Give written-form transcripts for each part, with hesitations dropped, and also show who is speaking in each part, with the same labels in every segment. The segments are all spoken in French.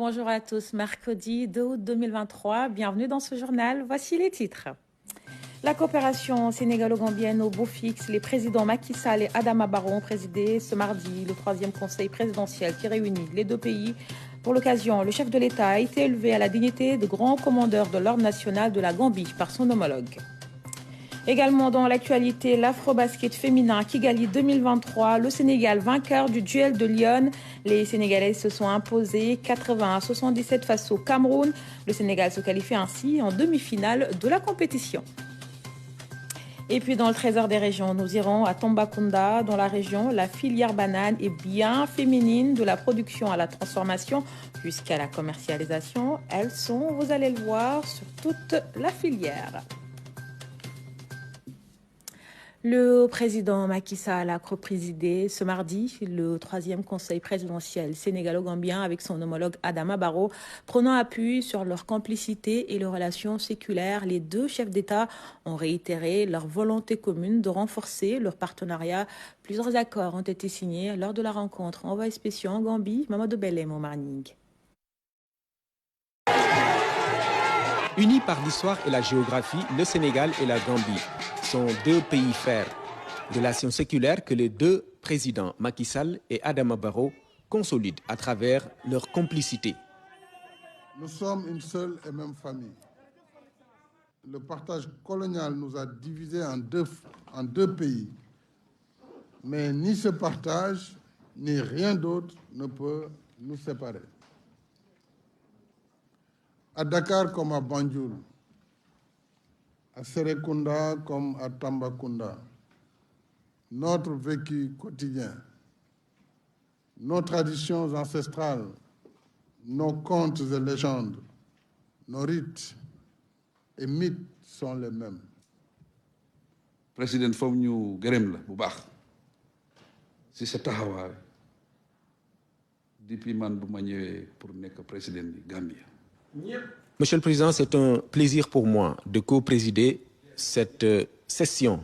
Speaker 1: bonjour à tous. Mercredi 2 août 2023, bienvenue dans ce journal. Voici les titres. La coopération sénégalo-gambienne au beau fixe, les présidents Macky Sall et Adama Barrow ont présidé ce mardi le 3e conseil présidentiel qui réunit les deux pays. Pour l'occasion, le chef de l'État a été élevé à la dignité de grand commandeur de l'ordre national de la Gambie par son homologue. Également dans l'actualité, l'afro-basket féminin Kigali 2023, le Sénégal vainqueur du duel de Lyon. Les Sénégalais se sont imposés 80-77 face au Cameroun. Le Sénégal se qualifie ainsi en demi-finale de la compétition. Et puis dans le trésor des régions, nous irons à Tambacounda. Dans la région, la filière banane est bien féminine, de la production à la transformation jusqu'à la commercialisation. Elles sont, vous allez le voir, sur toute la filière. Le président Macky Sall a coprésidé ce mardi le 3e conseil présidentiel sénégalo-gambien avec son homologue Adama Barrow. Prenant appui sur leur complicité et leurs relations séculaires, les deux chefs d'État ont réitéré leur volonté commune de renforcer leur partenariat. Plusieurs accords ont été signés lors de la rencontre. Envoyé spécial en Gambie, Mamadou Belem au Marning.
Speaker 2: Unis par l'histoire et la géographie, le Sénégal et la Gambie sont deux pays frères. Relations séculaires que les deux présidents Macky Sall et Adama Barrow consolident à travers leur complicité.
Speaker 3: Nous sommes une seule et même famille. Le partage colonial nous a divisés en deux pays. Mais ni ce partage, ni rien d'autre ne peut nous séparer. À Dakar comme à Banjul, à Serekunda comme à Tambacounda, notre vécu quotidien, nos traditions ancestrales, nos contes et légendes, nos rites et mythes sont les mêmes.
Speaker 4: Président foog ñu gërëm la bu baax ci sa taxawaay depuis man bu ma ñëwee pour nekk président bi Gambie.
Speaker 2: Monsieur le Président, c'est un plaisir pour moi de co-présider cette session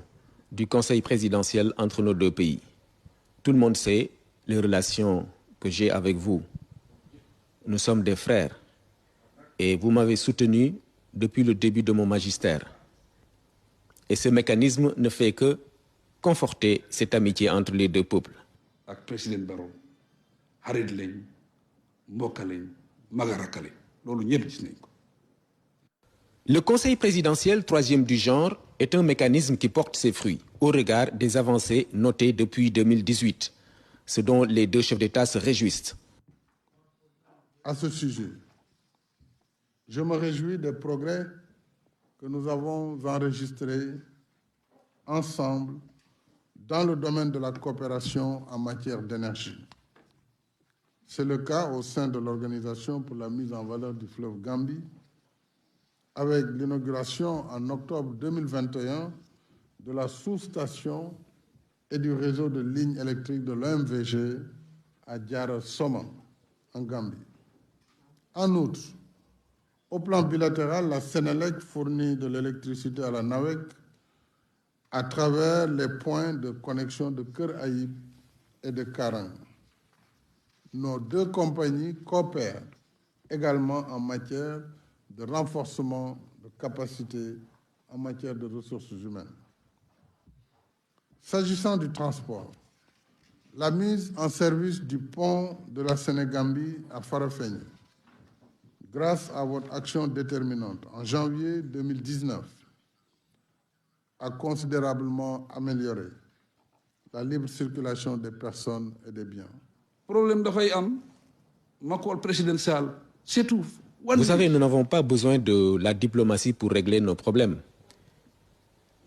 Speaker 2: du Conseil présidentiel entre nos deux pays. Tout le monde sait les relations que j'ai avec vous. Nous sommes des frères et vous m'avez soutenu depuis le début de mon magistère. Et ce mécanisme ne fait que conforter cette amitié entre les deux peuples.
Speaker 4: Ak président Barrow xarit lañ mbokk lañ magaraka lañ loolu ñëpp gis nañ ko.
Speaker 2: Le Conseil présidentiel 3e du genre est un mécanisme qui porte ses fruits au regard des avancées notées depuis 2018, ce dont les deux chefs d'État se réjouissent.
Speaker 3: À ce sujet, je me réjouis des progrès que nous avons enregistrés ensemble dans le domaine de la coopération en matière d'énergie. C'est le cas au sein de l'Organisation pour la mise en valeur du fleuve Gambie, avec l'inauguration en octobre 2021 de la sous-station et du réseau de lignes électriques de l'OMVG à Diara Soma, en Gambie. En outre, au plan bilatéral, la Sénélec fournit de l'électricité à la NAWEC à travers les points de connexion de Keur Aïb et de Karang. Nos deux compagnies coopèrent également en matière de renforcement de capacités en matière de ressources humaines. S'agissant du transport, la mise en service du pont de la Sénégambie à Farafenni, grâce à votre action déterminante en janvier 2019, a considérablement amélioré la libre circulation des personnes et des biens.
Speaker 4: Problème dafay am ma xool président Sall c'est tout.
Speaker 2: Vous savez, nous n'avons pas besoin de la diplomatie pour régler nos problèmes.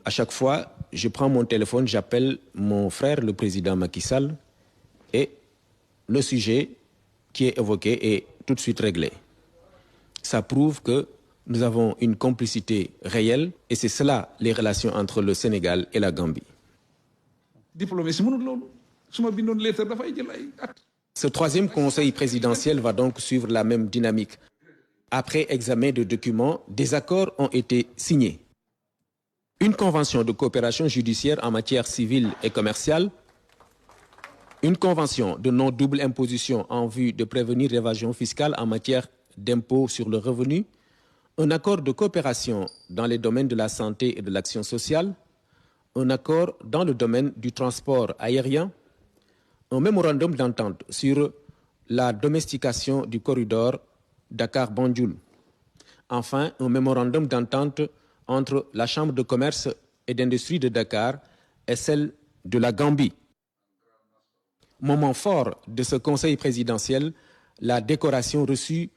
Speaker 2: À chaque fois, je prends mon téléphone, j'appelle mon frère, le président Macky Sall, et le sujet qui est évoqué est tout de suite réglé. Ça prouve que nous avons une complicité réelle, et c'est cela les relations entre le Sénégal et la Gambie.
Speaker 4: Diplomatie mënul loolu su ma bindoon lettre dafay jël ay at.
Speaker 2: Ce 3e conseil présidentiel va donc suivre la même dynamique. Après examen de documents, des accords ont été signés. Une convention de coopération judiciaire en matière civile et commerciale, une convention de non-double imposition en vue de prévenir l'évasion fiscale en matière d'impôt sur le revenu, un accord de coopération dans les domaines de la santé et de l'action sociale, un accord dans le domaine du transport aérien, un mémorandum d'entente sur la domestication du corridor Dakar-Banjul. Enfin, un mémorandum d'entente entre la Chambre de commerce et d'industrie de Dakar et celle de la Gambie. Moment fort de ce conseil présidentiel, la décoration reçue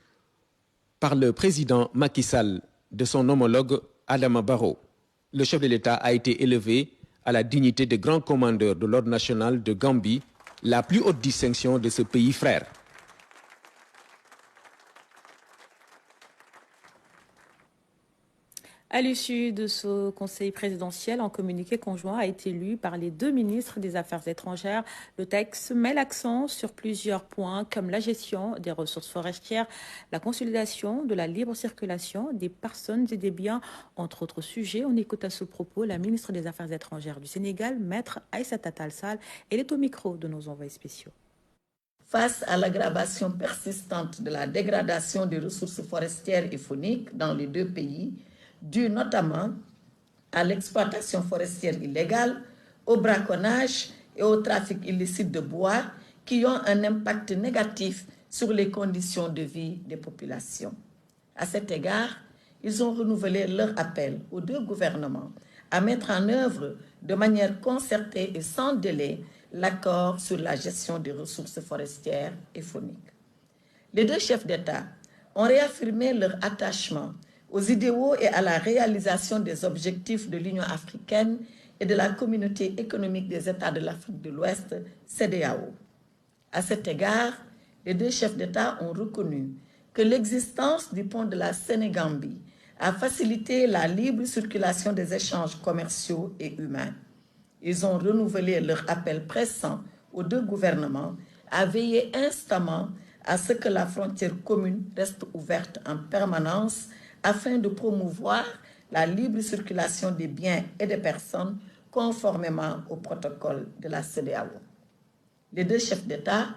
Speaker 2: par le président Macky Sall de son homologue Adama Barrow. Le chef de l'État a été élevé à la dignité de grand commandeur de l'Ordre national de Gambie, la plus haute distinction de ce pays frère.
Speaker 1: À l'issue de ce conseil présidentiel, un communiqué conjoint a été lu par les deux ministres des Affaires étrangères. Le texte met l'accent sur plusieurs points comme la gestion des ressources forestières, la consolidation de la libre circulation des personnes et des biens, entre autres sujets. On écoute à ce propos la ministre des Affaires étrangères du Sénégal, Maître Aïssata Tall Sall. Elle est au micro de nos envoyés spéciaux.
Speaker 5: Face à l'aggravation persistante de la dégradation des ressources forestières et fauniques dans les deux pays, dû notamment à l'exploitation forestière illégale, au braconnage et au trafic illicite de bois qui ont un impact négatif sur les conditions de vie des populations. À cet égard, ils ont renouvelé leur appel aux deux gouvernements à mettre en œuvre de manière concertée et sans délai l'accord sur la gestion des ressources forestières et fauniques. Les deux chefs d'État ont réaffirmé leur attachement aux idéaux et à la réalisation des objectifs de l'Union africaine et de la Communauté économique des États de l'Afrique de l'Ouest, CEDEAO. À cet égard, les deux chefs d'État ont reconnu que l'existence du pont de la Sénégambie a facilité la libre circulation des échanges commerciaux et humains. Ils ont renouvelé leur appel pressant aux deux gouvernements à veiller instamment à ce que la frontière commune reste ouverte en permanence afin de promouvoir la libre circulation des biens et des personnes conformément au protocole de la CEDEAO. Les deux chefs d'État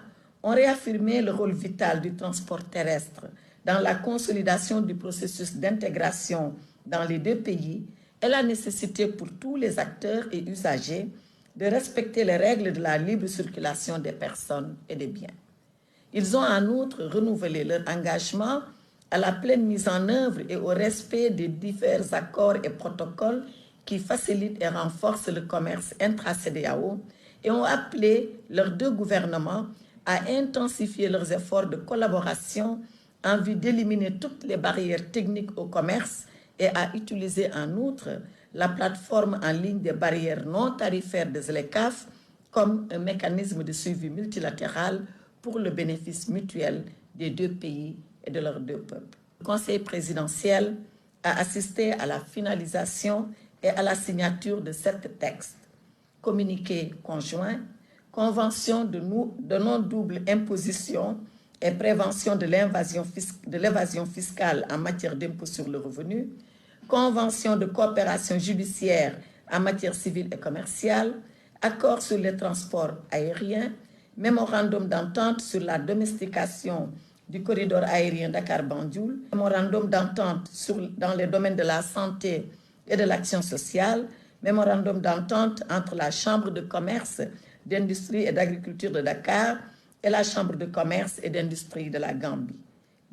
Speaker 5: ont réaffirmé le rôle vital du transport terrestre dans la consolidation du processus d'intégration dans les deux pays et la nécessité pour tous les acteurs et usagers de respecter les règles de la libre circulation des personnes et des biens. Ils ont en outre renouvelé leur engagement à la pleine mise en œuvre et au respect des divers accords et protocoles qui facilitent et renforcent le commerce intra-CEDEAO et ont appelé leurs deux gouvernements à intensifier leurs efforts de collaboration en vue d'éliminer toutes les barrières techniques au commerce et à utiliser en outre la plateforme en ligne des barrières non tarifaires des ZLECAf comme un mécanisme de suivi multilatéral pour le bénéfice mutuel des deux pays et de leurs deux peuples. Le Conseil présidentiel a assisté à la finalisation et à la signature de 7 textes: communiqué conjoint, convention de non-double imposition et prévention de l'évasion fiscale en matière d'impôt sur le revenu, convention de coopération judiciaire en matière civile et commerciale, accord sur les transports aériens, mémorandum d'entente sur la domestication du corridor aérien Dakar-Banjul, mémorandum d'entente dans les domaines de la santé et de l'action sociale, mémorandum d'entente entre la Chambre de commerce, d'industrie et d'agriculture de Dakar et la Chambre de commerce et d'industrie de la Gambie.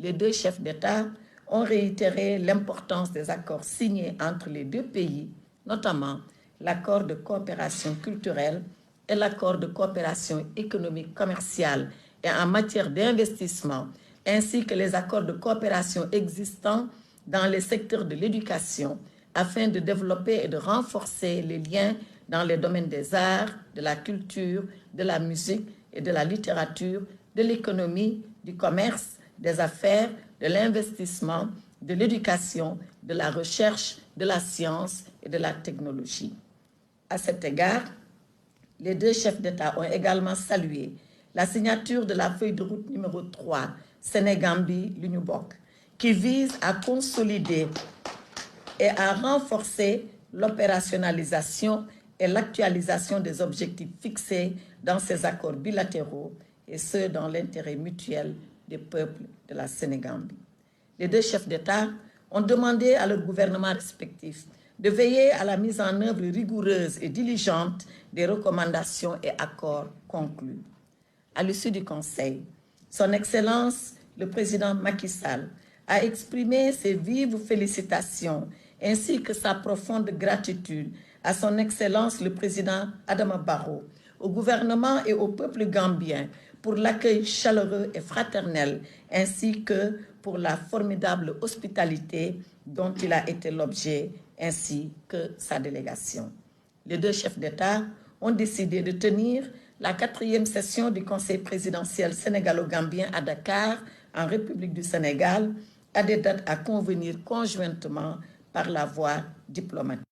Speaker 5: Les deux chefs d'État ont réitéré l'importance des accords signés entre les deux pays, notamment l'accord de coopération culturelle et l'accord de coopération économique, commerciale et en matière d'investissement, ainsi que les accords de coopération existants dans les secteurs de l'éducation, afin de développer et de renforcer les liens dans les domaines des arts, de la culture, de la musique et de la littérature, de l'économie, du commerce, des affaires, de l'investissement, de l'éducation, de la recherche, de la science et de la technologie. À cet égard, les deux chefs d'État ont également salué la signature de la feuille de route numéro 3, Sénégambie-Luñubok, qui vise à consolider et à renforcer l'opérationnalisation et l'actualisation des objectifs fixés dans ces accords bilatéraux, et ce, dans l'intérêt mutuel des peuples de la Sénégambie. Les deux chefs d'État ont demandé à leurs gouvernements respectifs de veiller à la mise en œuvre rigoureuse et diligente des recommandations et accords conclus. À l'issue du Conseil, Son Excellence, le président Macky Sall, a exprimé ses vives félicitations ainsi que sa profonde gratitude à Son Excellence, le président Adama Barrow, au gouvernement et au peuple gambien pour l'accueil chaleureux et fraternel, ainsi que pour la formidable hospitalité dont il a été l'objet, ainsi que sa délégation. Les deux chefs d'État ont décidé de tenir la 4e session du Conseil présidentiel sénégalo-gambien à Dakar, en République du Sénégal, à des dates à convenir conjointement par la voie diplomatique.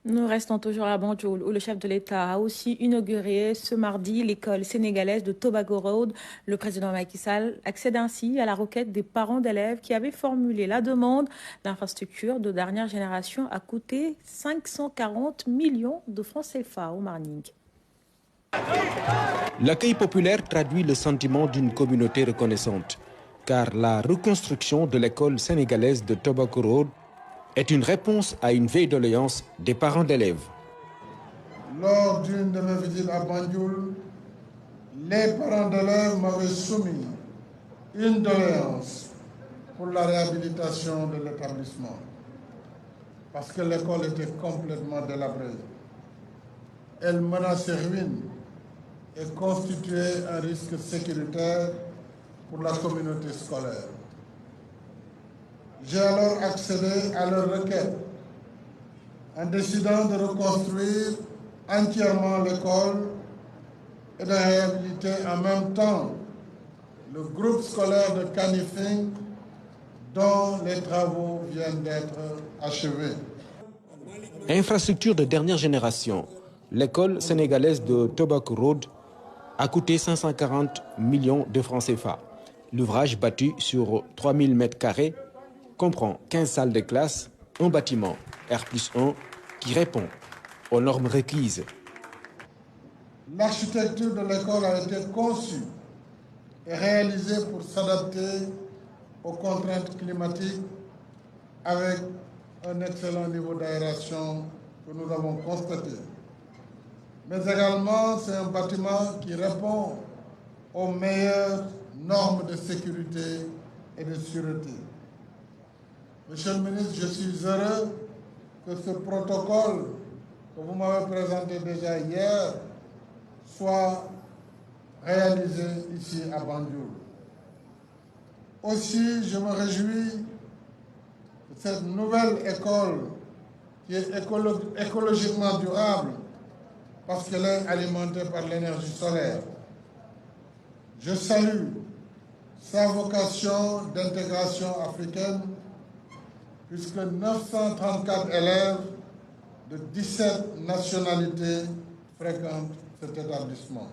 Speaker 1: Nous restons toujours à Banjul, où le chef de l'État a aussi inauguré ce mardi l'école sénégalaise de Tobago Road. Le président Macky Sall accède ainsi à la requête des parents d'élèves qui avaient formulé la demande. L'infrastructure de dernière génération a coûté 540 millions de francs CFA au Marning.
Speaker 2: L'accueil populaire traduit le sentiment d'une communauté reconnaissante, car la reconstruction de l'école sénégalaise de Tobago Road est une réponse à une vieille doléance des parents d'élèves.
Speaker 3: Lors d'une de mes visites à Banjul, les parents d'élèves m'avaient soumis une doléance pour la réhabilitation de l'établissement, parce que l'école était complètement délabrée. Elle menaçait ruine et constituait un risque sécuritaire pour la communauté scolaire. J'ai alors accédé à leur requête en décidant de reconstruire entièrement l'école et de réhabiliter en même temps le groupe scolaire de Kanifing dont les travaux viennent d'être achevés.
Speaker 2: Infrastructure de dernière génération, l'école sénégalaise de Tobago Road a coûté 540 millions de francs CFA. L'ouvrage bâti sur 3000 m² comprend 15 salles de classe, un bâtiment R+1 qui répond aux normes requises.
Speaker 3: L'architecture de l'école a été conçue et réalisée pour s'adapter aux contraintes climatiques avec un excellent niveau d'aération que nous avons constaté. Mais également, c'est un bâtiment qui répond aux meilleures normes de sécurité et de sûreté. Monsieur le ministre, je suis heureux que ce protocole que vous m'avez présenté déjà hier soit réalisé ici à Banjul. Aussi, je me réjouis que cette nouvelle école, qui est écologiquement durable, parce qu'elle est alimentée par l'énergie solaire. Je salue sa vocation d'intégration africaine, puisque 934 élèves de 17 nationalités fréquentent cet établissement.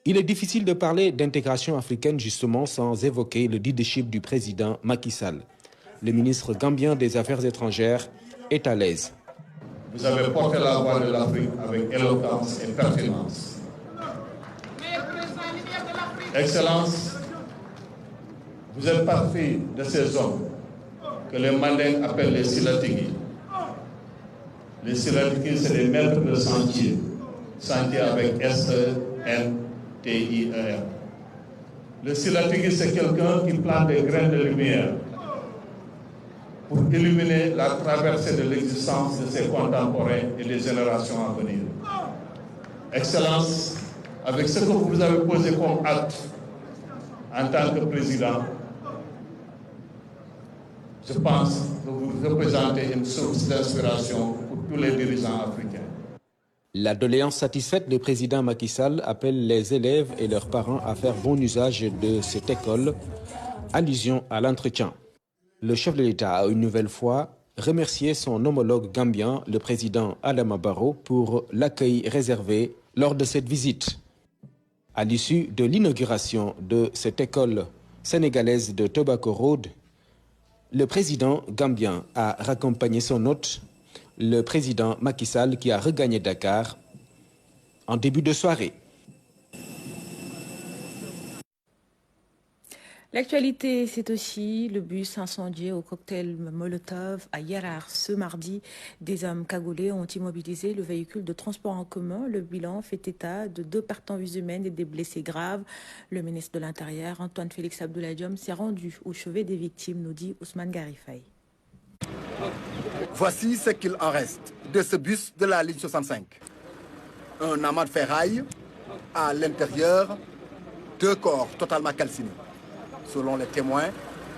Speaker 2: Il est difficile de parler d'intégration africaine justement sans évoquer le leadership du président Macky Sall. Le ministre gambien des Affaires étrangères est à l'aise.
Speaker 6: Vous avez porté la voix de l'Afrique avec éloquence et pertinence. Excellence, vous êtes partie de ces hommes que les Mandingues appellent les Silatigi. Les Silatigi, c'est des maîtres de sentier. Sentier avec S-E-N-T-I-E-R. Le Silatigi, c'est quelqu'un qui plante des graines de lumière pour illuminer la traversée de l'existence de ses contemporains et des générations à venir. Excellence, avec ce que vous avez posé comme acte en tant que président, je pense que vous représentez une source d'inspiration pour tous les dirigeants africains.
Speaker 2: La doléance satisfaite, le président Macky Sall appelle les élèves et leurs parents à faire bon usage de cette école. Allusion à l'entretien. Le chef de l'État a une nouvelle fois remercié son homologue gambien, le président Adama Barrow, pour l'accueil réservé lors de cette visite. À l'issue de l'inauguration de cette école sénégalaise de Tobago Road, le président gambien a raccompagné son hôte le président Macky Sall qui a regagné Dakar en début de soirée.
Speaker 1: L'actualité, c'est aussi le bus incendié au cocktail Molotov à Yarar ce mardi. Des hommes cagoulés ont immobilisé le véhicule de transport en commun. Le bilan fait état de 2 pertes en vies humaines et des blessés graves. Le ministre de l'Intérieur, Antoine Félix Abdoulaye Diome, s'est rendu au chevet des victimes, nous dit Ousmane Garifaye.
Speaker 7: Voici ce qu'il en reste de ce bus de la ligne 65. Un amas de ferraille, à l'intérieur, 2 corps totalement calcinés. Selon les témoins,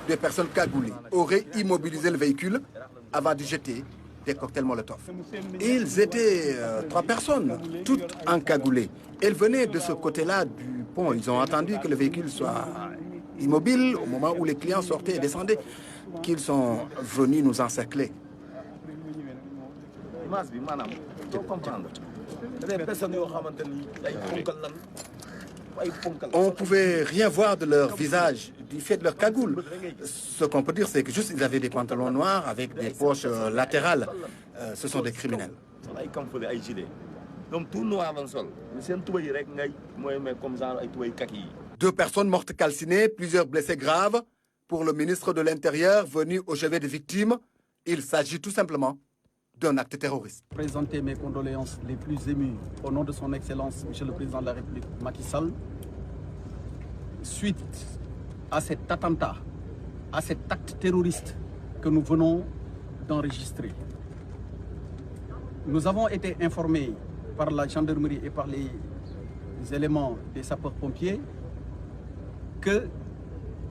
Speaker 7: des personnes cagoulées auraient immobilisé le véhicule avant de jeter des cocktails Molotov. Ils étaient 3 personnes, toutes encagoulées. Elles venaient de ce côté-là du pont. Ils ont attendu que le véhicule soit immobile au moment où les clients sortaient et descendaient, qu'ils sont venus nous encercler. On ne pouvait rien voir de leur visage du fait de leur cagoule. Ce qu'on peut dire, c'est que juste ils avaient des pantalons noirs avec des poches latérales. Ce sont des criminels. 2 personnes mortes calcinées, plusieurs blessés graves. Pour le ministre de l'Intérieur venu au chevet des victimes, il s'agit tout simplement d'un acte terroriste.
Speaker 8: Présenter mes condoléances les plus émues au nom de son Excellence, Monsieur le Président de la République, Macky Sall, suite à cet attentat, à cet acte terroriste que nous venons d'enregistrer. Nous avons été informés par la gendarmerie et par les éléments des sapeurs-pompiers que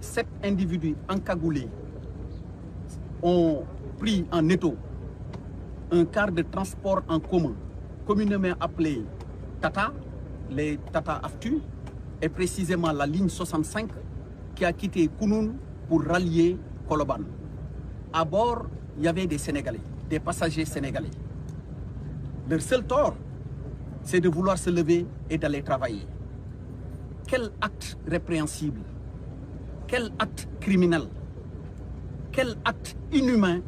Speaker 8: 7 individus encagoulés ont pris en étau un car de transport en commun, communément appelé Tata, les Tata Aftu, et précisément la ligne 65 qui a quitté Kounoun pour rallier Koloban. À bord, il y avait des Sénégalais, des passagers sénégalais. Leur seul tort, c'est de vouloir se lever et d'aller travailler. Quel acte répréhensible, quel acte criminel, quel acte inhumain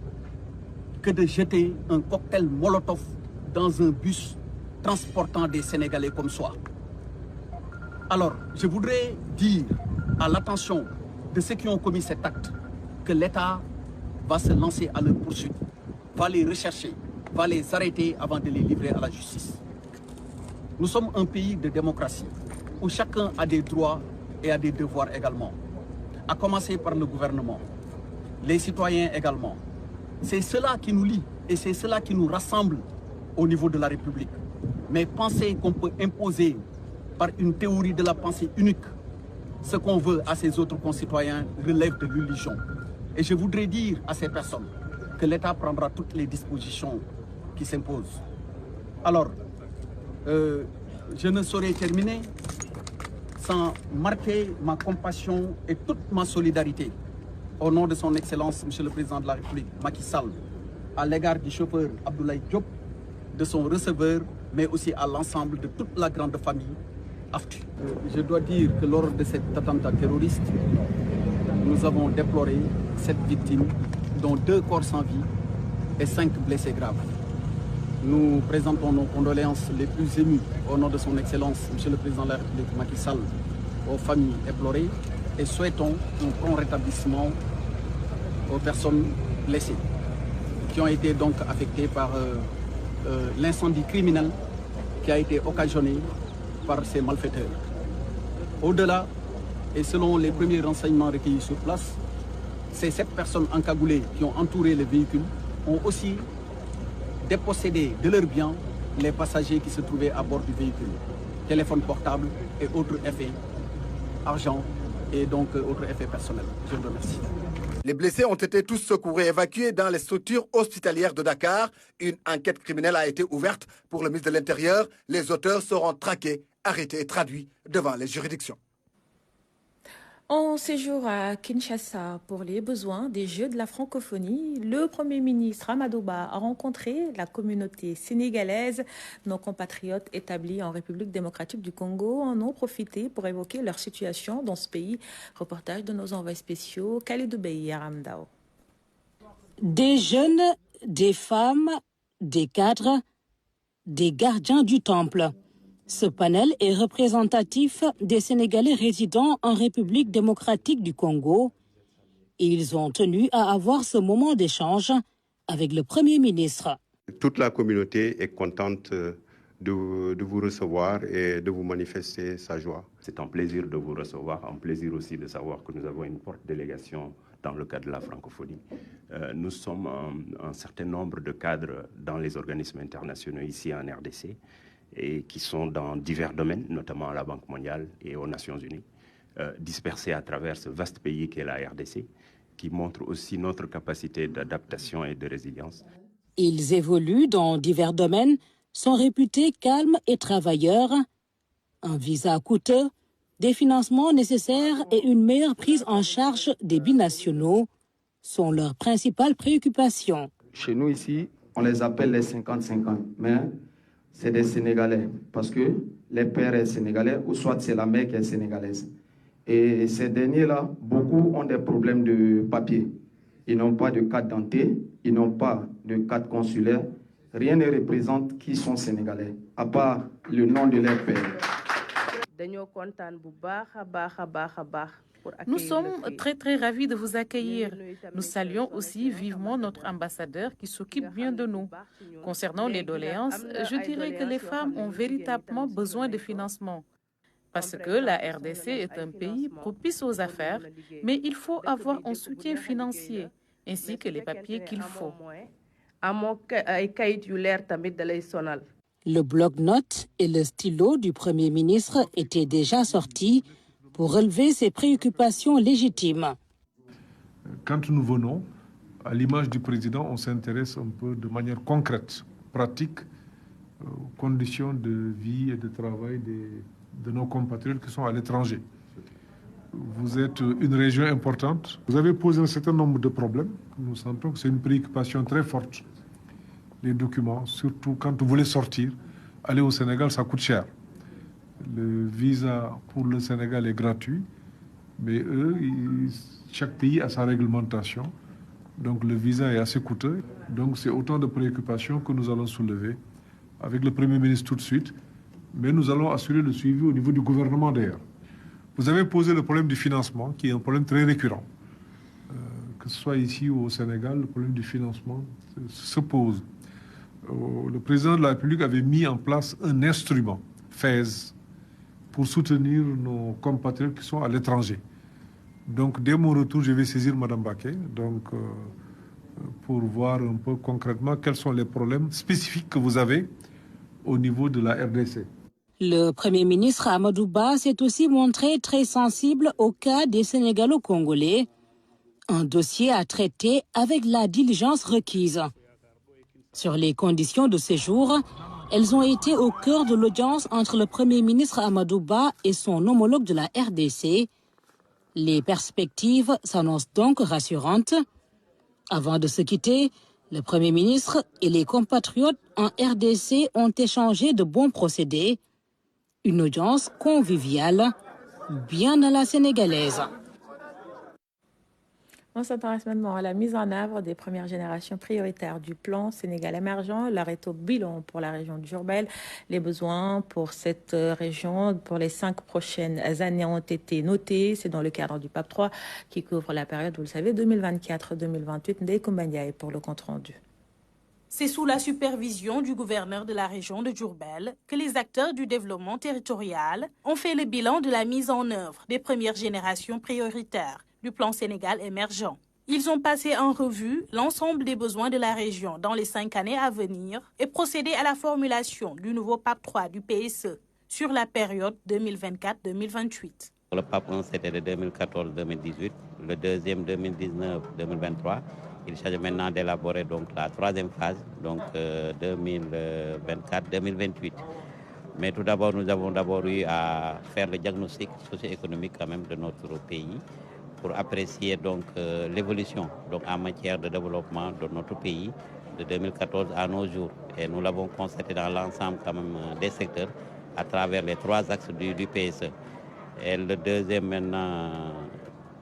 Speaker 8: que de jeter un cocktail Molotov dans un bus transportant des Sénégalais comme soi. Alors, je voudrais dire à l'attention de ceux qui ont commis cet acte que l'État va se lancer à leur poursuite, va les rechercher, va les arrêter avant de les livrer à la justice. Nous sommes un pays de démocratie où chacun a des droits et a des devoirs également, à commencer par le gouvernement, les citoyens également. C'est cela qui nous lie et c'est cela qui nous rassemble au niveau de la République. Mais penser qu'on peut imposer par une théorie de la pensée unique ce qu'on veut à ses autres concitoyens relève de l'illusion. Et je voudrais dire à ces personnes que l'État prendra toutes les dispositions qui s'imposent. Alors, je ne saurais terminer sans marquer ma compassion et toute ma solidarité au nom de son Excellence, Monsieur le Président de la République, Macky Sall, à l'égard du chauffeur Abdoulaye Diop, de son receveur, mais aussi à l'ensemble de toute la grande famille Aftu. Je dois dire que lors de cet attentat terroriste, nous avons déploré 7 victimes, dont 2 corps sans vie et 5 blessés graves. Nous présentons nos condoléances les plus émues au nom de son Excellence, Monsieur le Président de la République, Macky Sall, aux familles éplorées et souhaitons un prompt rétablissement aux personnes blessées qui ont été donc affectées par l'incendie criminel qui a été occasionné par ces malfaiteurs. Au-delà, et selon les premiers renseignements recueillis sur place, ces 7 personnes encagoulées qui ont entouré le véhicule ont aussi dépossédé de leurs biens les passagers qui se trouvaient à bord du véhicule, téléphones portables et autres effets, argent et donc autres effets personnels. Je vous remercie.
Speaker 7: Les blessés ont été tous secourus et évacués dans les structures hospitalières de Dakar. Une enquête criminelle a été ouverte pour le ministre de l'Intérieur. Les auteurs seront traqués, arrêtés et traduits devant les juridictions.
Speaker 1: En séjour à Kinshasa pour les besoins des Jeux de la francophonie, le Premier ministre Amadou Ba a rencontré la communauté sénégalaise. Nos compatriotes établis en République démocratique du Congo en ont profité pour évoquer leur situation dans ce pays. Reportage de nos envoyés spéciaux, Khalidou Bey et Aramdao.
Speaker 9: Des jeunes, des femmes, des cadres, des gardiens du temple. Ce panel est représentatif des Sénégalais résidant en République démocratique du Congo. Ils ont tenu à avoir ce moment d'échange avec le Premier ministre.
Speaker 10: Toute la communauté est contente de vous recevoir et de vous manifester sa joie.
Speaker 11: C'est un plaisir de vous recevoir, un plaisir aussi de savoir que nous avons une forte délégation dans le cadre de la francophonie. Nous sommes un certain nombre de cadres dans les organismes internationaux ici en RDC et qui sont dans divers domaines, notamment à la Banque mondiale et aux Nations unies, dispersés à travers ce vaste pays qu'est la RDC, qui montre aussi notre capacité d'adaptation et de résilience.
Speaker 9: Ils évoluent dans divers domaines, sont réputés calmes et travailleurs. Un visa coûteux, des financements nécessaires et une meilleure prise en charge des binationaux sont leurs principales préoccupations.
Speaker 12: Chez nous ici, on les appelle les 50-50, mais c'est des Sénégalais parce que le père est sénégalais ou soit c'est la mère qui est sénégalaise. Et ces derniers-là, beaucoup ont des problèmes de papier. Ils n'ont pas de carte d'identité, ils n'ont pas de carte consulaire. Rien ne représente qui sont sénégalais, à part le nom de leur père.
Speaker 1: Nous sommes très ravis de vous accueillir. Nous saluons aussi vivement notre ambassadeur qui s'occupe bien de nous. Concernant les doléances, je dirais que les femmes ont véritablement besoin de financement. Parce que la RDC est un pays propice aux affaires, mais il faut avoir un soutien financier, ainsi que les papiers qu'il faut.
Speaker 9: Le bloc-notes et le stylo du Premier ministre étaient déjà sortis pour relever ces préoccupations légitimes.
Speaker 13: Quand nous venons, à l'image du président, on s'intéresse un peu de manière concrète, pratique, aux conditions de vie et de travail de nos compatriotes qui sont à l'étranger. Vous êtes une région importante. Vous avez posé un certain nombre de problèmes. Nous sentons que c'est une préoccupation très forte. Les documents, surtout quand vous voulez sortir, aller au Sénégal, ça coûte cher. Le visa pour le Sénégal est gratuit, mais eux, chaque pays a sa réglementation. Donc le visa est assez coûteux. Donc c'est autant de préoccupations que nous allons soulever avec le Premier ministre tout de suite. Mais nous allons assurer le suivi au niveau du gouvernement d'ailleurs. Vous avez posé le problème du financement, qui est un problème très récurrent. Que ce soit ici ou au Sénégal, le problème du financement se pose. Le président de la République avait mis en place un instrument, FAISE, pour soutenir nos compatriotes qui sont à l'étranger. Donc, dès mon retour, je vais saisir Mme Baké, pour voir un peu concrètement quels sont les problèmes spécifiques que vous avez au niveau de la RDC.
Speaker 9: Le Premier ministre Amadou Ba s'est aussi montré très sensible au cas des Sénégalo-Congolais, un dossier à traiter avec la diligence requise. Sur les conditions de séjour, elles ont été au cœur de l'audience entre le Premier ministre Amadou Ba et son homologue de la RDC. Les perspectives s'annoncent donc rassurantes. Avant de se quitter, le Premier ministre et les compatriotes en RDC ont échangé de bons procédés. Une audience conviviale, bien à la sénégalaise.
Speaker 1: On s'intéresse maintenant à la mise en œuvre des premières générations prioritaires du plan Sénégal émergent. L'arrêt au bilan pour la région de Diourbel. Les besoins pour cette région pour les 5 prochaines années ont été notés. C'est dans le cadre du PAP 3 qui couvre la période, vous le savez, 2024-2028. Ndeye Koumba Ndiaye pour le compte-rendu.
Speaker 14: C'est sous la supervision du gouverneur de la région de Diourbel que les acteurs du développement territorial ont fait le bilan de la mise en œuvre des premières générations prioritaires du plan Sénégal émergent. Ils ont passé en revue l'ensemble des besoins de la région dans les 5 années à venir et procédé à la formulation du nouveau PAP 3 du PSE sur la période 2024-2028.
Speaker 15: Le PAP 1, c'était de 2014-2018, le deuxième 2019-2023. Il s'agit maintenant d'élaborer donc la troisième phase, donc 2024-2028. Mais tout d'abord, nous avons eu à faire le diagnostic socio-économique quand même de notre pays pour apprécier donc l'évolution donc en matière de développement de notre pays de 2014 à nos jours. Et nous l'avons constaté dans l'ensemble quand même des secteurs à travers les 3 axes du PSE. Et le deuxième maintenant,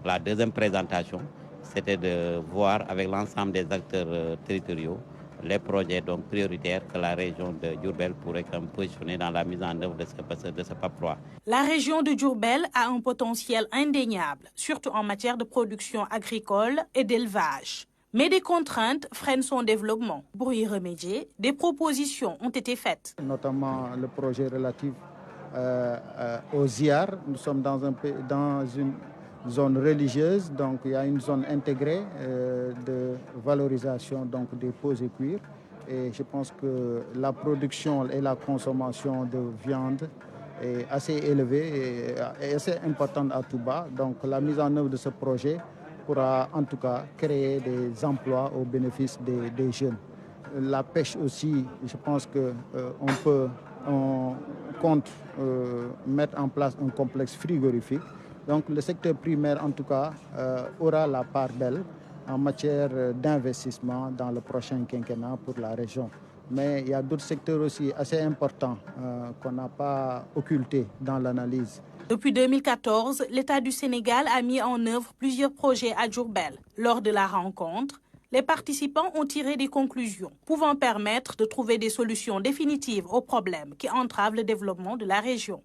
Speaker 15: la deuxième présentation, c'était de voir avec l'ensemble des acteurs territoriaux les projets donc prioritaires que la région de Diourbel pourrait positionner dans la mise en œuvre de ce PAP3.
Speaker 14: La région de Diourbel a un potentiel indéniable, surtout en matière de production agricole et d'élevage. Mais des contraintes freinent son développement. Pour y remédier, des propositions ont été faites.
Speaker 16: Notamment le projet relatif aux ZIAR. Nous sommes dans une zone religieuse, donc il y a une zone intégrée de valorisation donc, des peaux et cuirs. Et je pense que la production et la consommation de viande est assez élevée et assez importante à Touba. Donc la mise en œuvre de ce projet pourra en tout cas créer des emplois au bénéfice des jeunes. La pêche aussi, je pense qu'on compte mettre en place un complexe frigorifique. Donc le secteur primaire en tout cas aura la part belle en matière d'investissement dans le prochain quinquennat pour la région. Mais il y a d'autres secteurs aussi assez importants qu'on n'a pas occultés dans l'analyse.
Speaker 14: Depuis 2014, l'État du Sénégal a mis en œuvre plusieurs projets à Diourbel. Lors de la rencontre, les participants ont tiré des conclusions pouvant permettre de trouver des solutions définitives aux problèmes qui entravent le développement de la région.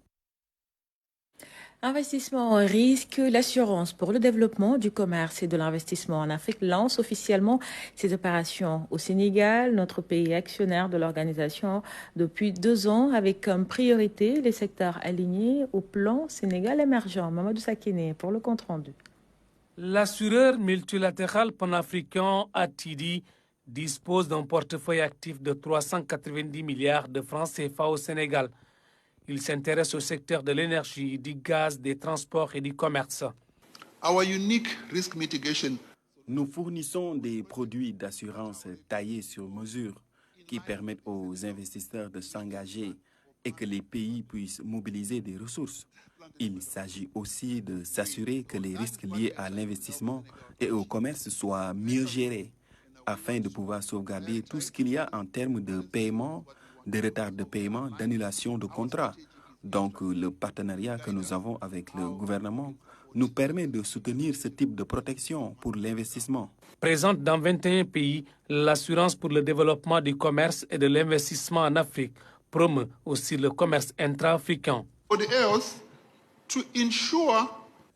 Speaker 1: Investissement en risque, l'assurance pour le développement du commerce et de l'investissement en Afrique lance officiellement ses opérations au Sénégal. Notre pays est actionnaire de l'organisation depuis 2 ans avec comme priorité les secteurs alignés au plan Sénégal émergent. Mamadou Sakine pour le compte-rendu.
Speaker 17: L'assureur multilatéral panafricain Attidi dispose d'un portefeuille actif de 390 milliards de francs CFA au Sénégal. Il s'intéresse au secteur de l'énergie, du gaz, des transports et du commerce.
Speaker 18: Nous fournissons des produits d'assurance taillés sur mesure qui permettent aux investisseurs de s'engager et que les pays puissent mobiliser des ressources. Il s'agit aussi de s'assurer que les risques liés à l'investissement et au commerce soient mieux gérés afin de pouvoir sauvegarder tout ce qu'il y a en termes de paiement, de retard de paiement, d'annulation de contrats. Donc le partenariat que nous avons avec le gouvernement nous permet de soutenir ce type de protection pour l'investissement.
Speaker 17: Présente dans 21 pays, l'assurance pour le développement du commerce et de l'investissement en Afrique promeut aussi le commerce intra-africain.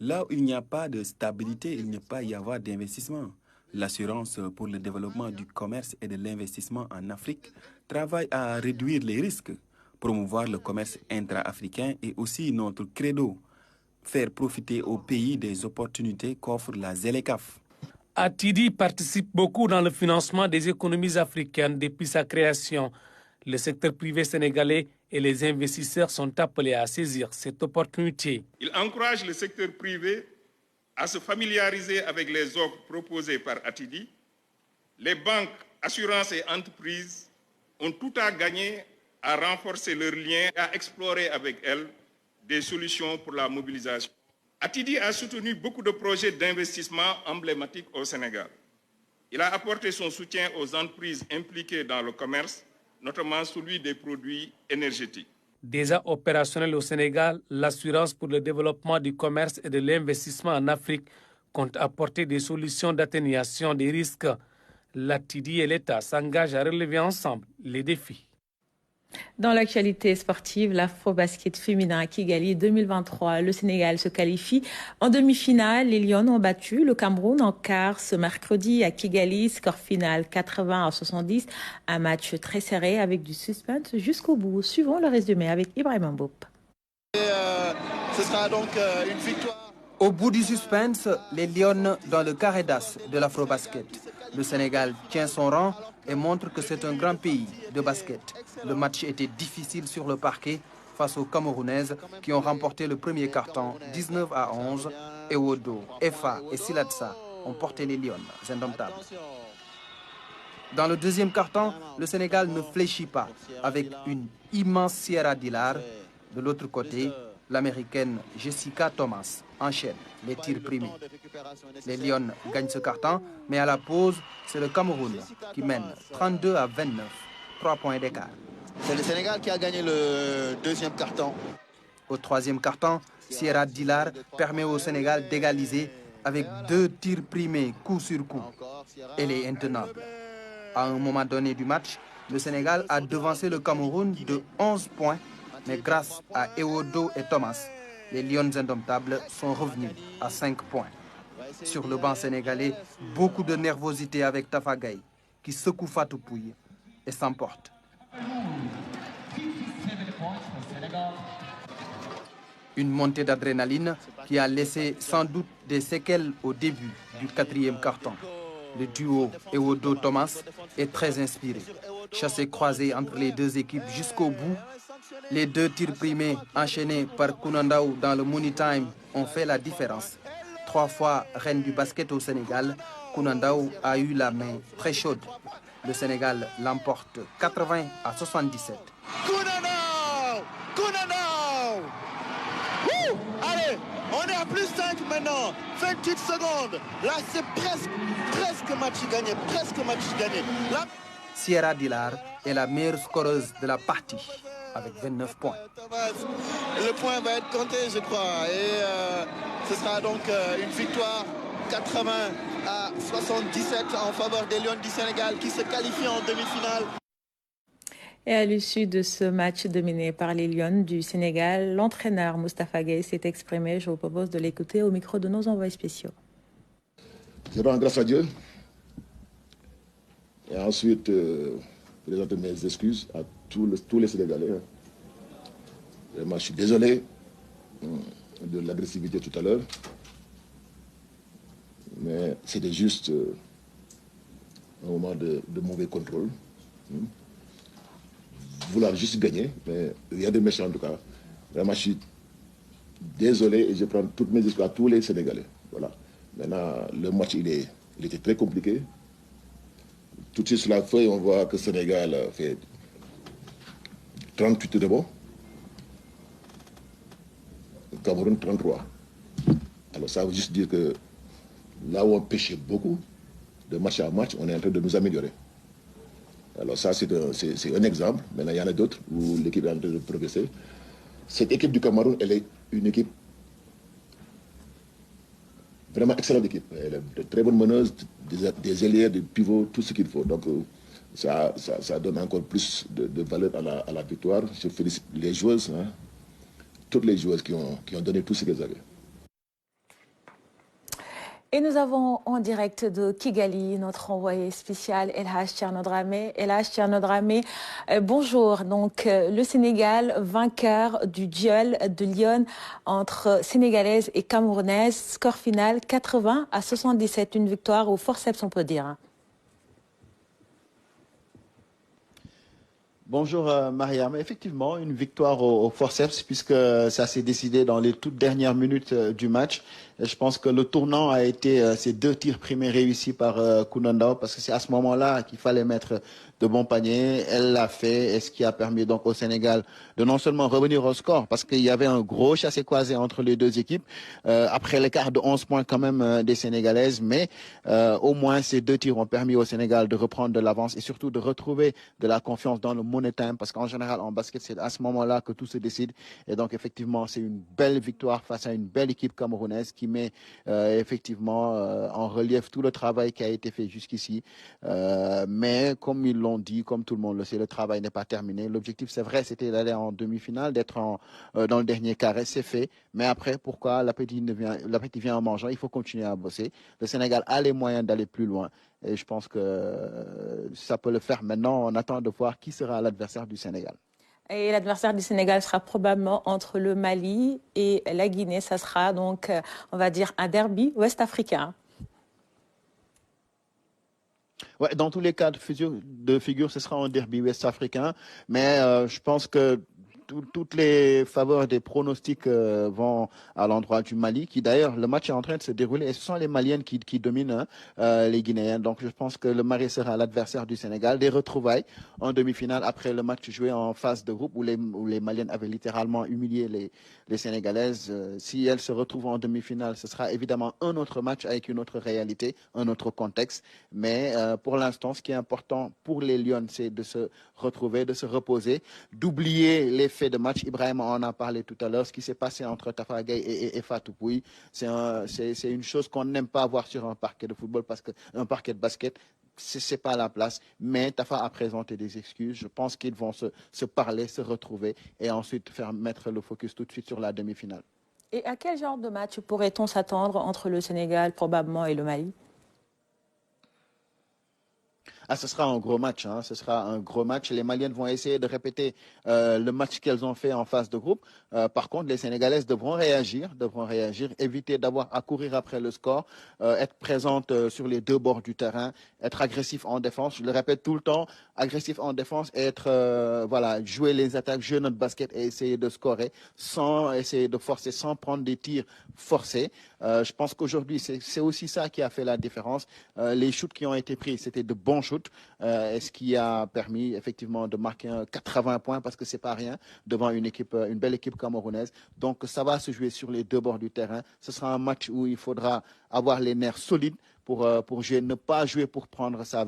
Speaker 18: Là où il n'y a pas de stabilité, il ne peut pas y avoir d'investissement. L'assurance pour le développement du commerce et de l'investissement en Afrique travaille à réduire les risques, promouvoir le commerce intra-africain et aussi notre credo, faire profiter au pays des opportunités qu'offre la ZLECAf.
Speaker 17: Attidi participe beaucoup dans le financement des économies africaines depuis sa création. Le secteur privé sénégalais et les investisseurs sont appelés à saisir cette opportunité.
Speaker 19: Il encourage le secteur privé à se familiariser avec les offres proposées par Attidi. Les banques, assurances et entreprises ont tout à gagner à renforcer leurs liens et à explorer avec elles des solutions pour la mobilisation. Attidi a soutenu beaucoup de projets d'investissement emblématiques au Sénégal. Il a apporté son soutien aux entreprises impliquées dans le commerce, notamment celui des produits énergétiques.
Speaker 17: Déjà opérationnelle au Sénégal, l'assurance pour le développement du commerce et de l'investissement en Afrique compte apporter des solutions d'atténuation des risques. L'Attidi et l'État s'engagent à relever ensemble les défis.
Speaker 1: Dans l'actualité sportive, l'Afrobasket féminin à Kigali 2023, le Sénégal se qualifie en demi-finale. Les Lions ont battu le Cameroun en quart ce mercredi à Kigali. Score final 80-70. Un match très serré avec du suspense jusqu'au bout. Suivons le résumé avec Ibrahim Mboup.
Speaker 20: Ce sera donc une victoire.
Speaker 21: Au bout du suspense, les Lions dans le carré d'as de l'Afrobasket. Le Sénégal tient son rang et montre que c'est un grand pays de basket. Le match était difficile sur le parquet face aux Camerounaises qui ont remporté le premier carton 19-11 et Wodo, Efa et Silatsa ont porté les Lions indomptables. Dans le deuxième carton, le Sénégal ne fléchit pas avec une immense Sierra Dilar. De l'autre côté, l'américaine Jessica Thomas enchaîne les tirs primés. Les Lions gagnent ce carton, mais à la pause, c'est le Cameroun qui mène 32-29, 3 points d'écart.
Speaker 20: C'est le Sénégal qui a gagné le deuxième carton.
Speaker 21: Au troisième carton, Sierra Dilar permet au Sénégal d'égaliser avec 2 tirs primés coup sur coup. Elle est intenable. À un moment donné du match, le Sénégal a devancé le Cameroun de 11 points, mais grâce à Ewodo et Thomas, les Lions indomptables sont revenus à 5 points. Sur le banc sénégalais, beaucoup de nervosité avec Tafa Gueye, qui secoue Fatou Pouye et s'emporte. Une montée d'adrénaline qui a laissé sans doute des séquelles au début du 4e quart-temps. Le duo Ewodo-Thomas est très inspiré. Chassé croisé entre les deux équipes jusqu'au bout, les 2 tirs primés enchaînés par Kounandaou dans le money time ont fait la différence. 3 fois reine du basket au Sénégal, Kounandaou a eu la main très chaude. Le Sénégal l'emporte 80 à 77.
Speaker 20: Kounandaou! Kounandaou! Allez, on est à plus 5 maintenant. 28 secondes. Là, c'est presque match gagné. Presque match gagné. Là...
Speaker 21: Sierra Dilar est la meilleure scoreuse de la partie avec 29 points.
Speaker 20: Le point va être compté, je crois. Et ce sera donc une victoire 80 à 77 en faveur des Lions du Sénégal qui se qualifient en demi-finale.
Speaker 1: Et à l'issue de ce match dominé par les Lions du Sénégal, l'entraîneur Moustapha Gueye s'est exprimé. Je vous propose de l'écouter au micro de nos envoyés spéciaux.
Speaker 4: Je rends grâce à Dieu. Et ensuite, présenter mes excuses à tous les Sénégalais. Vraiment, je suis désolé de l'agressivité tout à l'heure. Mais c'était juste un moment de mauvais contrôle. Vouloir juste gagner, mais rien de méchant en tout cas. Vraiment, je suis désolé et je prends toutes mes excuses à tous les Sénégalais. Voilà. Maintenant, le match, il était très compliqué. Tout de suite sur la feuille, on voit que le Sénégal fait 38 de bon. Le Cameroun, 33. Alors ça veut juste dire que là où on pêchait beaucoup, de match à match, on est en train de nous améliorer. Alors ça, c'est un exemple. Maintenant, il y en a d'autres où l'équipe est en train de progresser. Cette équipe du Cameroun, elle est une équipe vraiment excellente équipe. Elle est de très bonnes meneuses, des ailiers, des pivots, tout ce qu'il faut. Donc ça donne encore plus de valeur à la victoire. Je félicite les joueuses, hein, toutes les joueuses qui ont donné tout ce qu'elles avaient.
Speaker 1: Et nous avons en direct de Kigali notre envoyé spécial El Hadj Thierno Dramé. El Hadj Thierno Dramé, bonjour. Donc le Sénégal vainqueur du duel de Lyon entre sénégalaises et camerounaises. Score final 80 à 77, une victoire au forceps on peut dire.
Speaker 22: Bonjour Mariam, effectivement une victoire au forceps puisque ça s'est décidé dans les toutes dernières minutes du match. Et je pense que le tournant a été ces 2 tirs primés réussis par Kounandaou parce que c'est à ce moment-là qu'il fallait mettre de bons paniers. Elle l'a fait et ce qui a permis donc au Sénégal de non seulement revenir au score parce qu'il y avait un gros chassé-croisé entre les 2 équipes après l'écart de 11 points quand même des Sénégalaises, mais au moins ces 2 tirs ont permis au Sénégal de reprendre de l'avance et surtout de retrouver de la confiance dans le money time parce qu'en général en basket c'est à ce moment-là que tout se décide et donc effectivement c'est une belle victoire face à une belle équipe camerounaise qui met effectivement en relief tout le travail qui a été fait jusqu'ici, mais comme ils l'ont dit, comme tout le monde le sait, le travail n'est pas terminé. L'objectif, c'est vrai, c'était d'aller en demi-finale, d'être dans le dernier carré, c'est fait. Mais après, pourquoi l'appétit vient en mangeant? Il faut continuer à bosser. Le Sénégal a les moyens d'aller plus loin. Et je pense que ça peut le faire maintenant. On attend de voir qui sera l'adversaire du Sénégal.
Speaker 1: Et l'adversaire du Sénégal sera probablement entre le Mali et la Guinée. Ça sera donc, on va dire, un derby ouest-africain.
Speaker 22: Ouais, dans tous les cas de figure, ce sera un derby ouest-africain. Mais je pense que toutes les faveurs des pronostics vont à l'endroit du Mali, qui d'ailleurs, le match est en train de se dérouler et ce sont les Maliennes qui dominent les Guinéens. Donc je pense que le Mali sera l'adversaire du Sénégal. Des retrouvailles en demi-finale après le match joué en phase de groupe où les Maliennes avaient littéralement humilié les Sénégalaises. Si elles se retrouvent en demi-finale, ce sera évidemment un autre match avec une autre réalité, un autre contexte. Mais pour l'instant, ce qui est important pour les Lions, c'est de se retrouver, de se reposer, d'oublier les faits de match. Ibrahim en a parlé tout à l'heure. Ce qui s'est passé entre Tafa Gueye et Fatou Pouye, c'est une chose qu'on n'aime pas voir sur un parquet de football, parce que un parquet de basket. c'est pas la place. Mais Tafa a présenté des excuses. Je pense qu'ils vont se parler, se retrouver et ensuite mettre le focus tout de suite sur la demi-finale.
Speaker 1: Et à quel genre de match pourrait-on s'attendre entre le Sénégal probablement et le Mali?
Speaker 22: Ce sera un gros match. Ce sera un gros match. Les Maliennes vont essayer de répéter le match qu'elles ont fait en phase de groupe. Par contre, les Sénégalaises devront réagir, éviter d'avoir à courir après le score, être présentes sur les deux bords du terrain, être agressif en défense. Je le répète tout le temps, agressif en défense et être, jouer les attaques, jouer notre basket et essayer de scorer sans essayer de forcer, sans prendre des tirs forcés. Je pense qu'aujourd'hui, c'est aussi ça qui a fait la différence. Les shoots qui ont été pris, c'était de bons shoots. Et ce qui a permis effectivement de marquer 80 points parce que c'est pas rien devant une belle équipe camerounaise. Donc ça va se jouer sur les deux bords du terrain. Ce sera un match où il faudra avoir les nerfs solides pour jouer, ne pas jouer pour prendre sa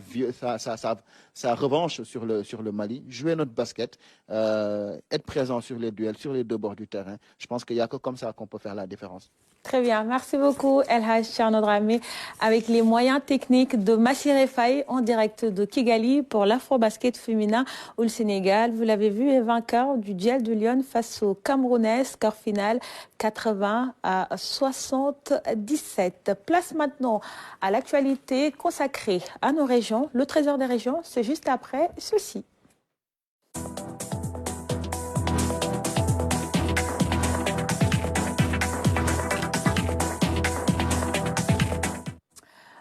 Speaker 22: revanche sur le Mali, jouer notre basket, être présent sur les duels, sur les deux bords du terrain. Je pense qu'il n'y a que comme ça qu'on peut faire la différence.
Speaker 1: Très bien, merci beaucoup El Hadj Thierno Dramé avec les moyens techniques de Massiré Faye en direct de Kigali pour l'Afrobasket féminin où le Sénégal, vous l'avez vu, est vainqueur du duel de Lyon face aux Camerounais, score final 80-77. Place maintenant à l'actualité consacrée à nos régions. Le Trésor des régions, c'est juste après ceci.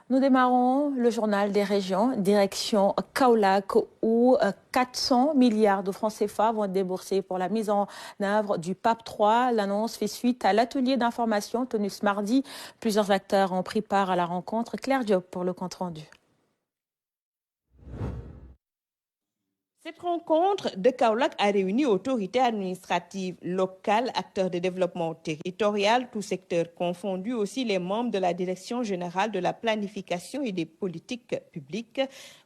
Speaker 1: Nous démarrons le journal des régions, direction Kaolack, où 400 milliards de francs CFA vont être déboursés pour la mise en œuvre du PAP 3. L'annonce fait suite à l'atelier d'information tenu ce mardi. Plusieurs acteurs ont pris part à la rencontre. Claire Diop pour le compte-rendu.
Speaker 3: Cette rencontre de Kaolack a réuni autorités administratives locales, acteurs de développement territorial, tout secteur confondu, aussi les membres de la Direction générale de la planification et des politiques publiques.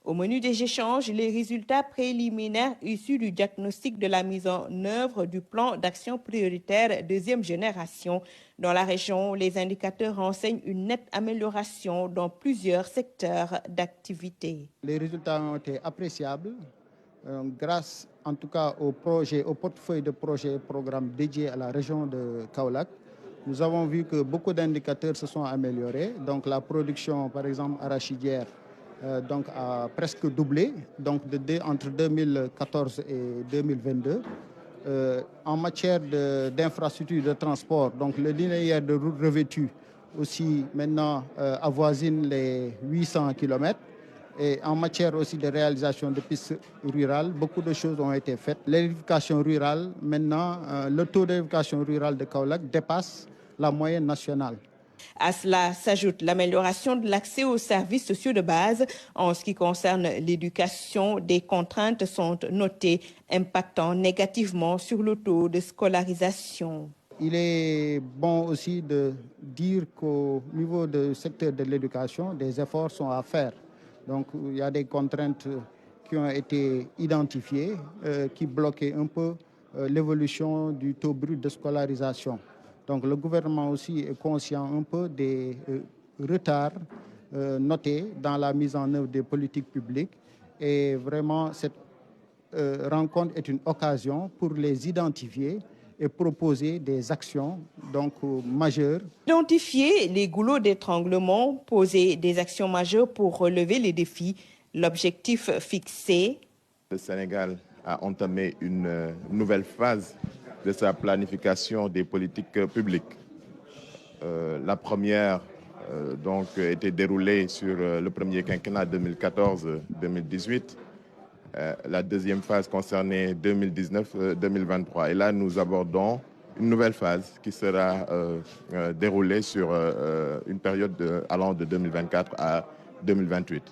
Speaker 3: Au menu des échanges, les résultats préliminaires issus du diagnostic de la mise en œuvre du plan d'action prioritaire deuxième génération. Dans la région, les indicateurs renseignent une nette amélioration dans plusieurs secteurs d'activité.
Speaker 16: Les résultats ont été appréciables. Grâce en tout cas au portefeuille de projets et programmes dédiés à la région de Kaolack, nous avons vu que beaucoup d'indicateurs se sont améliorés. Donc la production, par exemple, arachidière a presque doublé entre 2014 et 2022. En matière d'infrastructures de transport, donc le linéaire de routes revêtues aussi maintenant avoisine les 800 km. Et en matière aussi de réalisation de pistes rurales, beaucoup de choses ont été faites. L'électrification rurale, maintenant, le taux d'électrification rurale de Kaolack dépasse la moyenne nationale.
Speaker 3: À cela s'ajoute l'amélioration de l'accès aux services sociaux de base. En ce qui concerne l'éducation, des contraintes sont notées, impactant négativement sur le taux de scolarisation.
Speaker 16: Il est bon aussi de dire qu'au niveau du secteur de l'éducation, des efforts sont à faire. Donc il y a des contraintes qui ont été identifiées, qui bloquaient un peu l'évolution du taux brut de scolarisation. Donc le gouvernement aussi est conscient un peu des retards notés dans la mise en œuvre des politiques publiques. Et vraiment, cette rencontre est une occasion pour les identifier et proposer des actions majeures.
Speaker 3: Identifier les goulots d'étranglement, poser des actions majeures pour relever les défis. L'objectif fixé.
Speaker 5: Le Sénégal a entamé une nouvelle phase de sa planification des politiques publiques. La première était déroulée sur le premier quinquennat 2014-2018. La deuxième phase concernait 2019-2023. Et là, nous abordons une nouvelle phase qui sera déroulée sur une période allant de 2024 à 2028.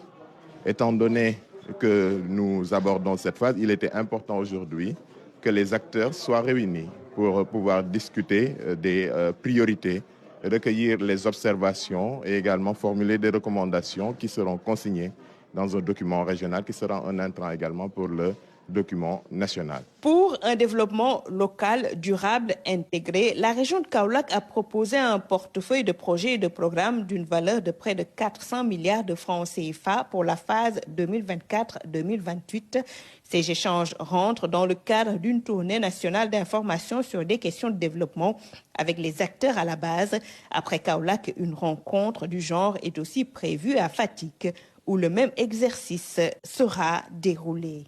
Speaker 5: Étant donné que nous abordons cette phase, il était important aujourd'hui que les acteurs soient réunis pour pouvoir discuter des priorités, recueillir les observations et également formuler des recommandations qui seront consignées dans un document régional qui sera un intrant également pour le document national.
Speaker 3: Pour un développement local durable intégré, la région de Kaolack a proposé un portefeuille de projets et de programmes d'une valeur de près de 400 milliards de francs CFA pour la phase 2024-2028. Ces échanges rentrent dans le cadre d'une tournée nationale d'information sur des questions de développement avec les acteurs à la base. Après Kaolack, une rencontre du genre est aussi prévue à Fatick, où le même exercice sera déroulé.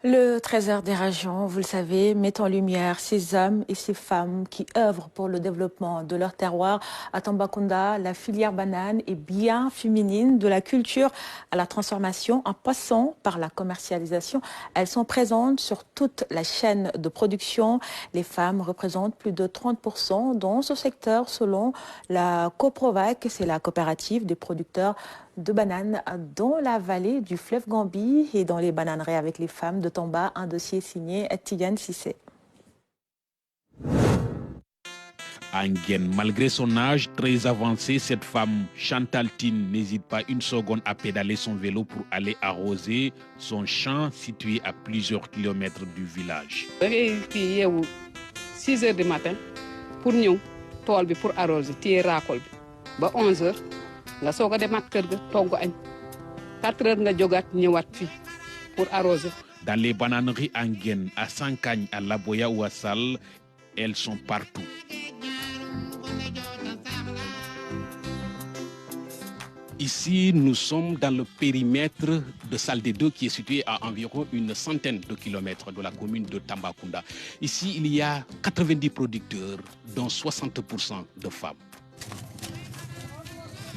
Speaker 1: Le Trésor des régions, vous le savez, met en lumière ces hommes et ces femmes qui œuvrent pour le développement de leur terroir. À Tambacounda, la filière banane est bien féminine, de la culture à la transformation, en passant par la commercialisation. Elles sont présentes sur toute la chaîne de production. Les femmes représentent plus de 30% dans ce secteur selon la Coprovac, c'est la coopérative des producteurs de bananes dans la vallée du fleuve Gambie et dans les bananeries avec les femmes de Tamba. Un dossier signé Tidiane Sissé.
Speaker 2: Anguien, malgré son âge très avancé, cette femme Chantaltine n'hésite pas une seconde à pédaler son vélo pour aller arroser son champ situé à plusieurs kilomètres du village.
Speaker 6: 6 heures du matin pour nous, pour arroser, tirer racole. 11 heures. nga soog a demaat kër ga togg añ 4 heures nga jógaat ñëwaat fii pour arroser.
Speaker 2: Dans les bananeries Anguien, à Sankagne, à Laboya ou à Sal, elles sont partout. Ici, nous sommes dans le périmètre de Saldé 2 qui est situé à environ une centaine de kilomètres de la commune de Tambacounda. Ici, il y a 90 producteurs, dont 60% de femmes.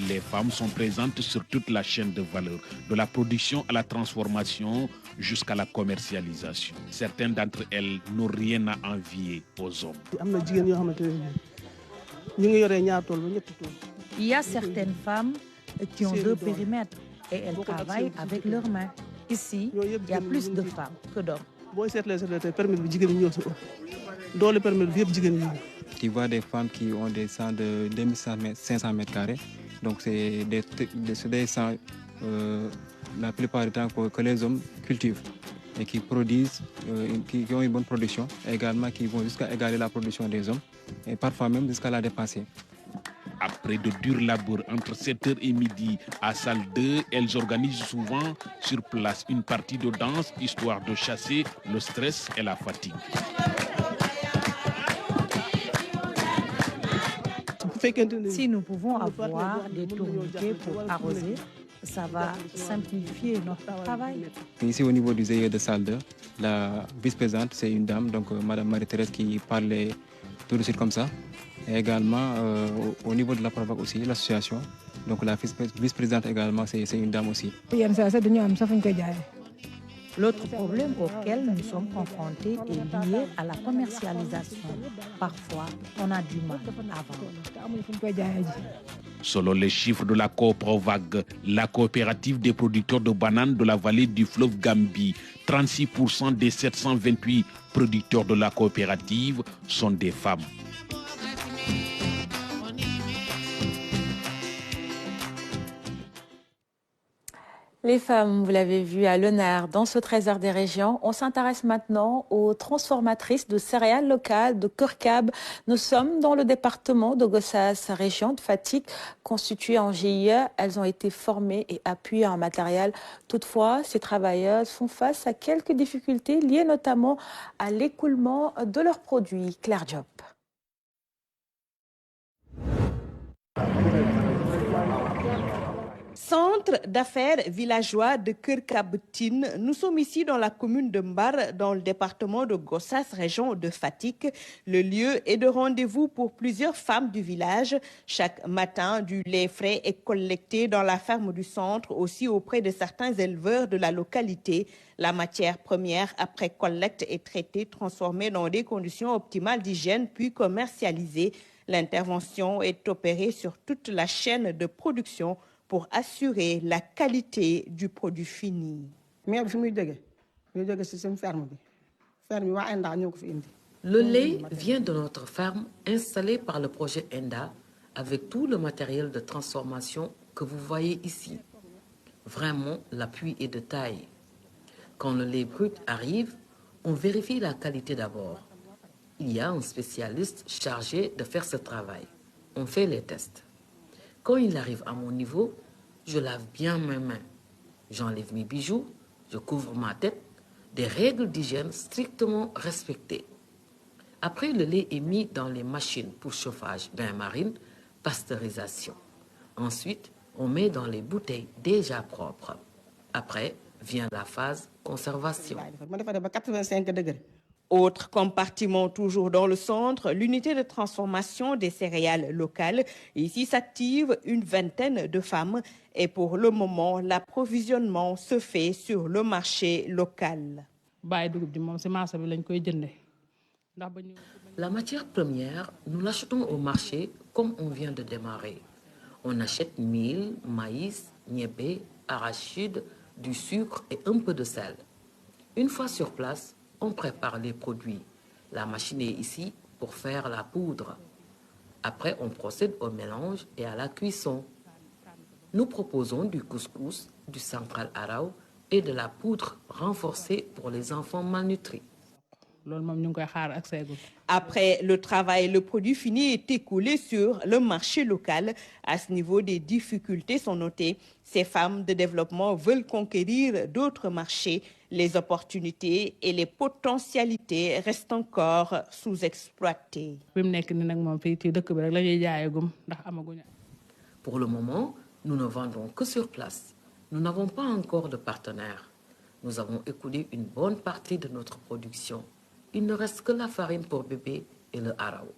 Speaker 2: Les femmes sont présentes sur toute la chaîne de valeur, de la production à la transformation jusqu'à la commercialisation. Certaines d'entre elles n'ont rien à envier aux hommes.
Speaker 23: Il y a certaines femmes qui ont 2 périmètres et elles travaillent avec leurs mains. Ici, il y a plus de femmes que d'hommes.
Speaker 24: Tu vois des femmes qui ont des champs de 2500 mètres carrés. Donc c'est des champs, la plupart du temps que les hommes cultivent et qui produisent, qui ont une bonne production, également qui vont jusqu'à égaler la production des hommes et parfois même jusqu'à la dépasser.
Speaker 2: Après de durs labours entre 7h et midi à salle 2, elles organisent souvent sur place une partie de danse histoire de chasser le stress et la fatigue.
Speaker 23: Si nous pouvons avoir des tourniquets pour arroser, ça va simplifier notre travail.
Speaker 24: Ici au niveau du GIE de salle 2, la vice-présidente c'est une dame, donc Madame Marie-Thérèse qui parlait tout de suite comme ça. Et également au niveau de la Provac aussi, l'association, donc la vice-présidente également c'est une dame aussi.
Speaker 23: L'autre problème auquel nous sommes confrontés est lié à la commercialisation. Parfois, on a du mal à vendre.
Speaker 2: Selon les chiffres de la Coprovac, la coopérative des producteurs de bananes de la vallée du fleuve Gambie, 36% des 728 producteurs de la coopérative sont des femmes.
Speaker 1: Les femmes, vous l'avez vu, à l'honneur dans ce Trésor des régions. On s'intéresse maintenant aux transformatrices de céréales locales de Korkab. Nous sommes dans le département de Gossas, région de Fatick, constituée en GIE. Elles ont été formées et appuyées en matériel. Toutefois, ces travailleuses font face à quelques difficultés liées notamment à l'écoulement de leurs produits. Claire Diop.
Speaker 3: Centre d'affaires villageois de Korkab-Tine. Nous sommes ici dans la commune de Mbar, dans le département de Gossas, région de Fatick. Le lieu est de rendez-vous pour plusieurs femmes du village. Chaque matin, du lait frais est collecté dans la ferme du centre, aussi auprès de certains éleveurs de la localité. La matière première, après collecte, est traitée, transformée dans des conditions optimales d'hygiène, puis commercialisée. L'intervention est opérée sur toute la chaîne de production pour assurer la qualité du produit fini.
Speaker 25: Le lait vient de notre ferme installée par le projet ENDA avec tout le matériel de transformation que vous voyez ici. Vraiment, l'appui est de taille. Quand le lait brut arrive, on vérifie la qualité d'abord. Il y a un spécialiste chargé de faire ce travail. On fait les tests. Quand il arrive à mon niveau, je lave bien mes mains. J'enlève mes bijoux, je couvre ma tête, des règles d'hygiène strictement respectées. Après, le lait est mis dans les machines pour chauffage, bain-marine, pasteurisation. Ensuite, on met dans les bouteilles déjà propres. Après, vient la phase conservation.
Speaker 3: Autre compartiment toujours dans le centre, l'unité de transformation des céréales locales. Ici s'active une vingtaine de femmes et pour le moment, l'approvisionnement se fait sur le marché local.
Speaker 25: La matière première, nous l'achetons au marché comme on vient de démarrer. On achète mil, maïs, niébé, arachide, du sucre et un peu de sel. Une fois sur place, on prépare les produits. La machine est ici pour faire la poudre. Après, on procède au mélange et à la cuisson. Nous proposons du couscous, du central arao et de la poudre renforcée pour les enfants malnutris.
Speaker 3: Après le travail, le produit fini est écoulé sur le marché local. À ce niveau, des difficultés sont notées. Ces femmes de développement veulent conquérir d'autres marchés. Les opportunités et les potentialités restent encore sous-exploitées.
Speaker 25: Pour le moment, nous ne vendons que sur place. Nous n'avons pas encore de partenaires. Nous avons écoulé une bonne partie de notre production. Il ne reste que la farine pour bébé et le arao.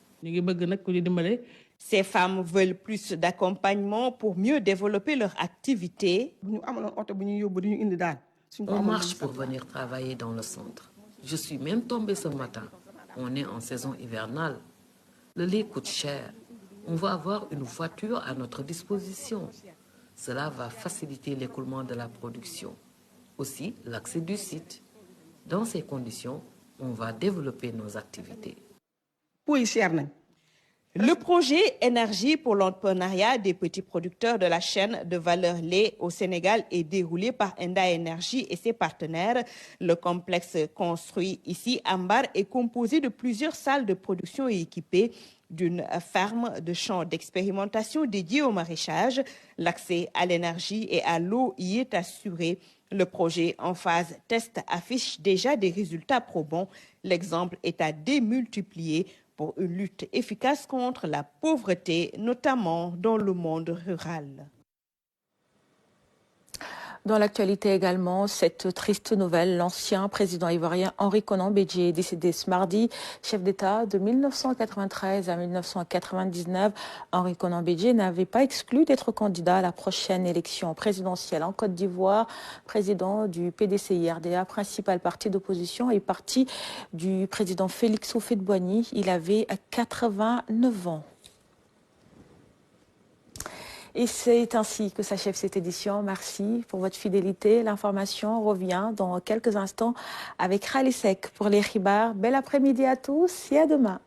Speaker 3: Ces femmes veulent plus d'accompagnement pour mieux développer leur activité.
Speaker 25: On marche pour venir travailler dans le centre. Je suis même tombée ce matin. On est en saison hivernale. Le lait coûte cher. On va avoir une voiture à notre disposition. Cela va faciliter l'écoulement de la production. Aussi, l'accès du site. Dans ces conditions, on va développer nos activités.
Speaker 3: Le projet Énergie pour l'entrepreneuriat des petits producteurs de la chaîne de valeur lait au Sénégal est déroulé par Enda Energy et ses partenaires. Le complexe construit ici à Mbar est composé de plusieurs salles de production et équipées d'une ferme de champs d'expérimentation dédiée au maraîchage. L'accès à l'énergie et à l'eau y est assuré. Le projet en phase test affiche déjà des résultats probants. L'exemple est à démultiplier pour une lutte efficace contre la pauvreté, notamment dans le monde rural.
Speaker 1: Dans l'actualité également, cette triste nouvelle, l'ancien président ivoirien Henri Konan Bédié est décédé ce mardi, chef d'État de 1993 à 1999. Henri Konan Bédié n'avait pas exclu d'être candidat à la prochaine élection présidentielle en Côte d'Ivoire, président du PDCI-RDA, principal parti d'opposition et parti du président Félix Houphouët-Boigny. Il avait 89 ans. Et c'est ainsi que s'achève cette édition. Merci pour votre fidélité. L'information revient dans quelques instants avec Rally Sec pour les Ribars. Bel après-midi à tous et à demain.